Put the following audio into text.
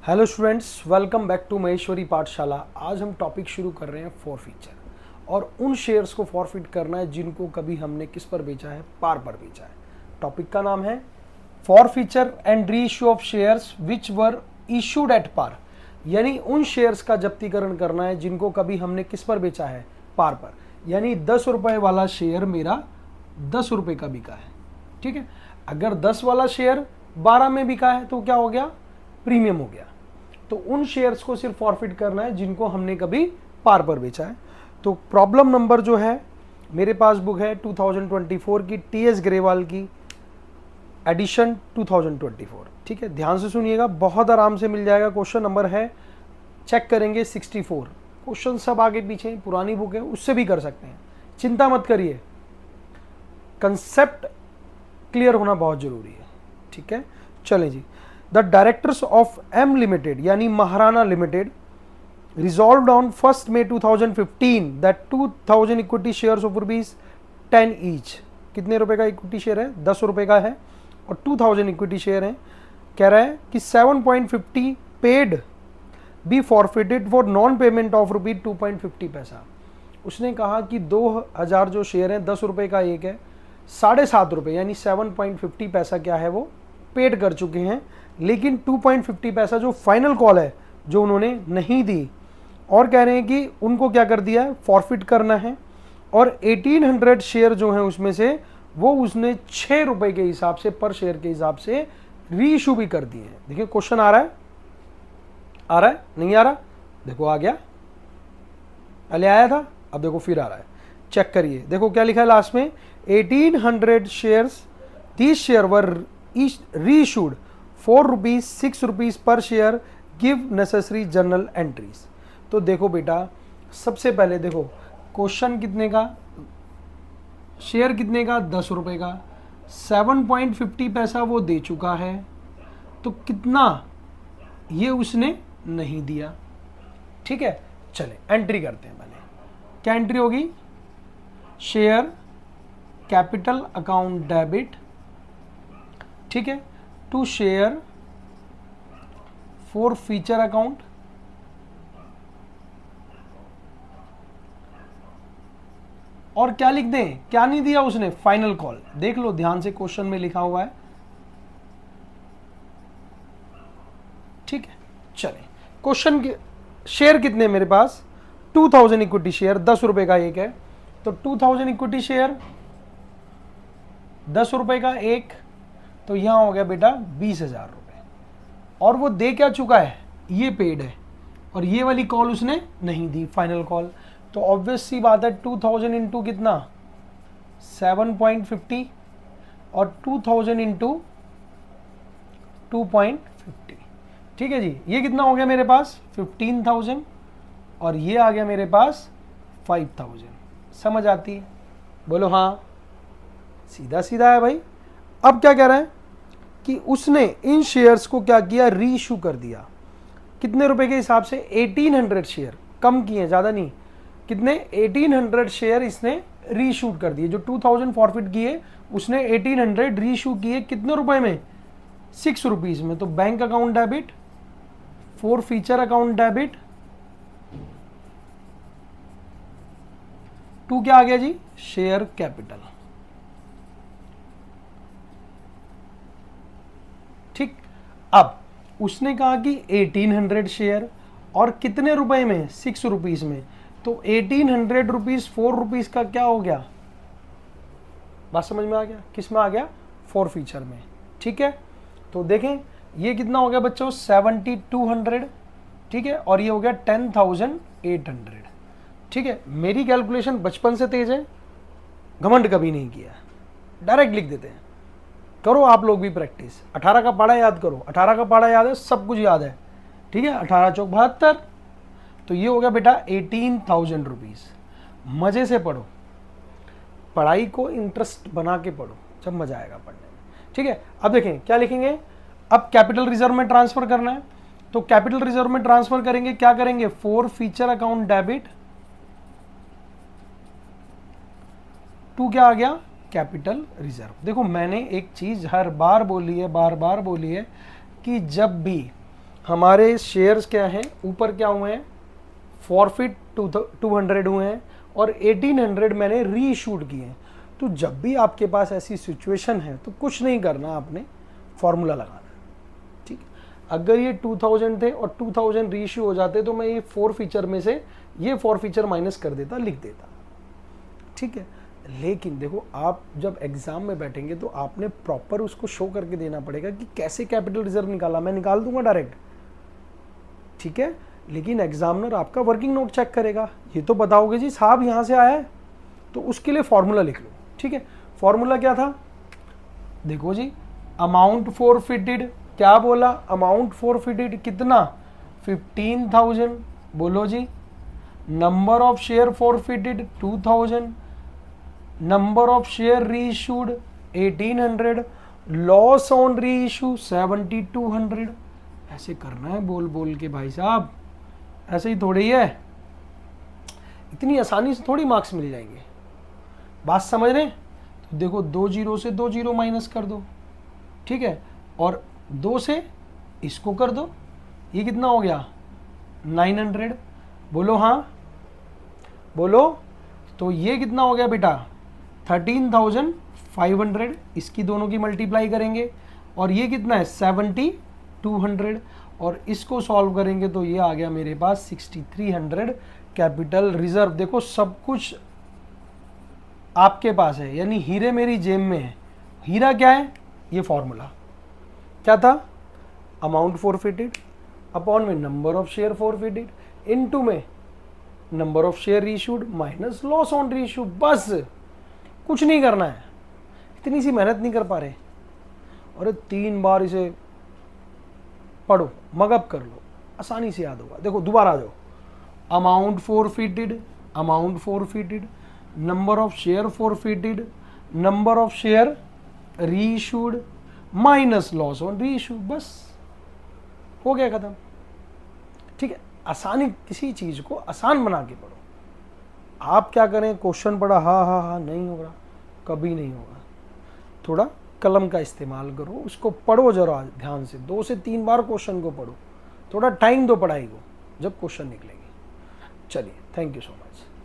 Hello students, welcome back to Maheshwari Pathshala. आज हम topic शुरू कर रहे हैं फॉरफीचर और उन शेयर्स को फॉरफिट करना है जिनको कभी हमने किस पर बेचा है, पार पर बेचा है। टॉपिक का नाम है forfeiture and reissue of shares which were issued at par, यानी उन शेयर्स का जब्तीकरण करना है जिनको कभी हमने किस पर बेचा है, पार पर। यानी 10 रुपये वाला शेयर मेरा 10 रुपये का बिका है, ठीक है। अगर 10 वाला शेयर 12 में बिका है तो क्या हो गया, प्रीमियम हो गया। तो उन शेयर्स को सिर्फ फॉरफिट करना है जिनको हमने कभी पार पर बेचा है। तो प्रॉब्लम नंबर जो है, मेरे पास बुक है 2024 की टीएस ग्रेवाल की एडिशन 2024, ठीक है। ध्यान से सुनिएगा, बहुत आराम से मिल जाएगा। क्वेश्चन नंबर है, चेक करेंगे 64। क्वेश्चन सब आगे पीछे, पुरानी बुक है, उससे भी कर सकते हैं, चिंता मत करिए। कंसेप्ट क्लियर होना बहुत जरूरी है, ठीक है। चलें जी। The directors of M Limited यानी Maharana limited resolved on 1st May 2015 that 2000 equity shares of ₹10 each. कितने रुपए का इक्विटी शेयर है, 10 रुपए का है, और 2000 इक्विटी शेयर है। कह रहा है कि 7.50 paid be forfeited for non payment of ₹2.50 पैसा। उसने कहा कि 2000 जो शेयर है, 10 रुपए का एक है, 7.5 रुपये यानी 7.50 पैसा क्या है, वो पेड कर चुके हैं। लेकिन 2.50 पैसा जो फाइनल कॉल है, जो उन्होंने नहीं दी, और कह रहे हैं कि उनको क्या कर दिया है, फॉरफिट करना है। और 1800 शेयर जो हैं उसमें से वो उसने 6 रुपए के हिसाब से, पर शेयर के हिसाब से री इशू भी कर दिए हैं। देखिए क्वेश्चन आ रहा है, नहीं आ रहा, देखो आ गया, पहले आया था, अब देखो फिर आ रहा है। चेक करिए, देखो क्या लिखा है लास्ट में, 1800 शेयर्स, दीज शेयर वर री इशूड ₹4, ₹6 पर share, give necessary journal entries. तो देखो बेटा, सबसे पहले देखो क्वेश्चन कितने का, शेयर कितने का, 10 रुपए का, 7.50 पैसा वो दे चुका है, तो कितना ये उसने नहीं दिया, ठीक है। चले एंट्री करते हैं पहले। क्या एंट्री होगी, शेयर कैपिटल अकाउंट डेबिट, ठीक है, to share forfeiture account, और क्या लिख दें, क्या नहीं दिया उसने, फाइनल कॉल। देख लो ध्यान से, क्वेश्चन में लिखा हुआ है, ठीक है। चले क्वेश्चन के शेयर कितने मेरे पास, 2000 इक्विटी शेयर, 10 रुपए का एक है, तो 2000 इक्विटी शेयर 10 रुपए का एक, तो यहां हो गया बेटा 20,000 रुपए। और वो दे क्या चुका है, ये पेड है, और ये वाली कॉल उसने नहीं दी, फाइनल कॉल। तो ऑब्वियस सी बात है, 2000 इंटू कितना, 7.50, और 2000 इंटू 2.50, ठीक है जी। ये कितना हो गया मेरे पास, 15,000, और ये आ गया मेरे पास 5,000। समझ आती है, बोलो हाँ, सीधा सीधा है भाई। अब क्या कह रहा है कि उसने इन शेयर्स को क्या किया, री इशू कर दिया। कितने रुपए के हिसाब से, 1800 शेयर, कम किए, ज़्यादा नहीं, कितने, 1800 शेयर इसने री इशू कर दिए। जो 2000 फॉरफिट किए, उसने 1800 री इशू किए, कितने रुपए में, ₹6 में। तो bank account debit, forfeiture account debit, to क्या आ गया जी, शेयर कैपिटल, ठीक। अब उसने कहा कि 1800 शेयर और कितने रुपए में, ₹6 में, तो 1800 रुपीज ₹4 का क्या हो गया, बात समझ में आ गया, किस में आ गया, फॉर फीचर में, ठीक है। तो देखें ये कितना हो गया बच्चों, 7200, ठीक है, और ये हो गया 10,800, ठीक है। मेरी कैलकुलेशन बचपन से तेज है, घमंड कभी नहीं किया, डायरेक्ट लिख देते हैं। करो आप लोग भी प्रैक्टिस, 18 का पाड़ा याद करो, 18 का पाड़ा याद है, सब कुछ याद है, ठीक है। 18 चौक 72, तो ये हो गया बेटा 18,000 रुपीज। मजे से पढ़ो, पढ़ाई को इंटरेस्ट बना के पढ़ो, जब मजा आएगा पढ़ने में, ठीक है। अब देखें क्या लिखेंगे, अब कैपिटल रिजर्व में ट्रांसफर करना है, तो कैपिटल रिजर्व में ट्रांसफर करेंगे, क्या करेंगे, forfeiture account debit, to क्या आ गया, कैपिटल रिजर्व। देखो मैंने एक चीज हर बार बोली है, बार बार बोली है, कि जब भी हमारे शेयर्स क्या हैं, ऊपर क्या हुए हैं, फॉरफिट 200 हुए हैं और 1800 मैंने री इशूड किए हैं। तो जब भी आपके पास ऐसी सिचुएशन है तो कुछ नहीं करना, आपने फॉर्मूला लगाना है, ठीक। अगर ये 2000 थे और 2000 री इशू हो जाते तो मैं ये 4 फीचर में से ये 4 फीचर माइनस कर देता, लिख देता, ठीक है। लेकिन देखो, आप जब एग्जाम में बैठेंगे तो आपने प्रॉपर उसको शो करके देना पड़ेगा कि कैसे कैपिटल रिजर्व निकाला। मैं निकाल दूंगा डायरेक्ट, ठीक है, लेकिन एग्जामिनर आपका वर्किंग नोट चेक करेगा। ये तो बताओगे जी साहब यहाँ से आया है, तो उसके लिए फॉर्मूला लिख लो, ठीक है। फॉर्मूला क्या था, देखो जी, अमाउंट फॉरफिटेड, क्या बोला, अमाउंट फॉरफिटेड कितना, 15,000, बोलो जी। Number of share forfeited 2000, number of share reissued 1800, loss on reissue 7200। ऐसे करना है बोल बोल के भाई साहब, ऐसे ही थोड़ी है, इतनी आसानी से थोड़ी मार्क्स मिल जाएंगे। बात समझ रहे? तो देखो, 2 जीरो से 2 जीरो माइनस कर दो, ठीक है, और 2 से इसको कर दो, ये कितना हो गया 900, बोलो हाँ, बोलो। तो ये कितना हो गया बेटा 13,500, इसकी दोनों की मल्टीप्लाई करेंगे, और ये कितना है 7,200, और इसको सॉल्व करेंगे तो ये आ गया मेरे पास 6,300 कैपिटल रिजर्व। देखो सब कुछ आपके पास है, यानी हीरे मेरी जेब में है। हीरा क्या है, ये फॉर्मूला क्या था, अमाउंट फॉरफिटेड अपॉन में number of share forfeited into में number of share reissued minus loss on reissue. बस कुछ नहीं करना है, इतनी सी मेहनत नहीं कर पा रहे, और 3 बार इसे पढ़ो, मगअप कर लो, आसानी से याद होगा। देखो दोबारा आ जाओ, amount forfeited, amount forfeited, number of share forfeited, number of share reissued minus loss on reissue, बस हो गया खत्म, ठीक है। आसानी, किसी चीज को आसान बना के पढ़ो। आप क्या करें, क्वेश्चन पढ़ा हाँ हाँ हाँ, नहीं होगा, कभी नहीं होगा। थोड़ा कलम का इस्तेमाल करो, उसको पढ़ो जरा ध्यान से, 2 से 3 बार क्वेश्चन को पढ़ो, थोड़ा टाइम दो पढ़ाई को, जब क्वेश्चन निकलेगी। चलिए, थैंक यू सो मच।